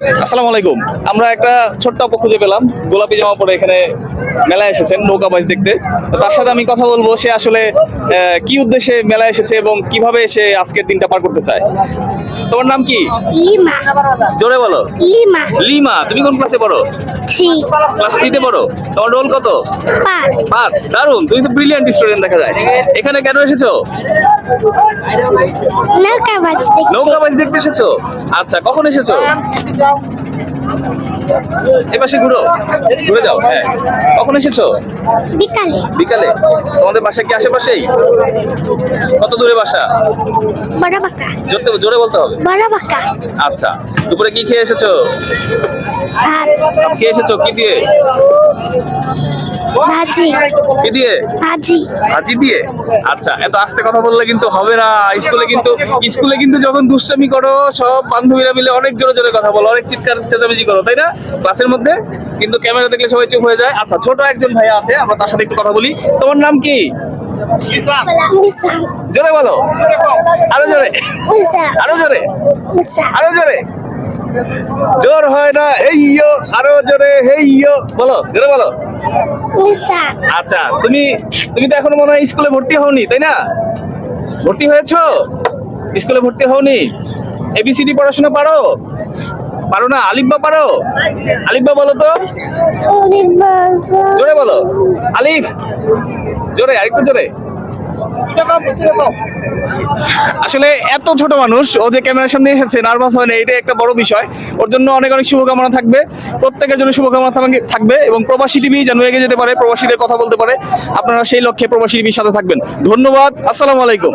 আসসালামু আলাইকুম। আমরা একটা ছোট্ট আপু খুঁজে পেলাম, গোলাপি জামা পরে এখানে মেলায় এসেছেন নৌকাবাজ দেখতে। তো তার সাথে আমি কথা বলবো, সে আসলে কি উদ্দেশ্যে মেলায় এসেছে এবং কিভাবে সে আজকের দিনটা পার করতে চায়। তোমার নাম কি? লিমা। জোরে বলো। লিমা। লিমা, তুমি কোন ক্লাসে পড়ো? থ্রি। ক্লাস 3 তে পড়ো। তোমার রোল কত? 5। দারুণ, তুমি তো ব্রিলিয়ান্ট স্টুডেন্ট দেখা যায়। এখানে কেন এসেছো? নৌকাবাজ দেখতে। নৌকাবাজ দেখতে এসেছো? আচ্ছা, কখন এসেছো? এপাশে ঘুরো, ঘুরে যাও। হ্যাঁ, কখন এসেছো? বিকালে। বিকালে। তোমাদের বাসা কি আশেপাশেই? কত দূরে বাসা? বড় বাঁকা। জোরে বলতে হবে। বড় বাঁকা। আচ্ছা, দুপুরে কি খেয়ে এসেছো? ভাত। খেয়ে এসেছো কি দিয়ে? ভাজি। কি দিয়ে? ভাজি। ভাজি দিয়ে। আচ্ছা, এত আস্তে কথা বললে কিন্তু হবে না। স্কুলে কিন্তু যখন দুষ্টামি করো, সব বান্ধবীরা মিলে অনেক জোরে জোরে কথা বলো, অনেক চিৎকার চেঁচামেচি করো, তাই না ক্লাসের মধ্যে? কিন্তু ক্যামেরা দেখলে সবাই চুপ হয়ে যায়। আচ্ছা, ছোট একজন ভাইয়া আছে, আমরা তার সাথে একটু কথা বলি। তোমার নাম কি? মুসা। জোরে বলো। আরো জোরে। মুসা। আরো জোরে। মুসা। আরো জোরে। জোর হয় না, হেইয়ো। আরো জোরে, হেইয়ো বলো, জোরে বলো। মুসা। আচ্ছা, তুমি তো এখনো মনে হয় স্কুলে ভর্তি হওনি, তাই না? ভর্তি হয়েছো? স্কুলে ভর্তি হওনি? এবিসিডি পড়াশোনা পারো? পারো না? আলিফবা পারো? আলিফবা বলো তো, জোরে বলো। আলিফ, জোরে, আরেকটু জোরে। আসলে এত ছোট মানুষ, ও যে ক্যামেরার সামনে এসেছে, নার্ভাস হয় না, এটা একটা বড় বিষয়। ওর জন্য অনেক অনেক শুভকামনা থাকবে, প্রত্যেকের জন্য শুভকামনা থাকবে, এবং প্রবাসী টিভি যেন এগিয়ে যেতে পারে, প্রবাসীদের কথা বলতে পারে। আপনারা সেই লক্ষ্যে প্রবাসী টিভির সাথে থাকবেন। ধন্যবাদ। আসসালামু আলাইকুম।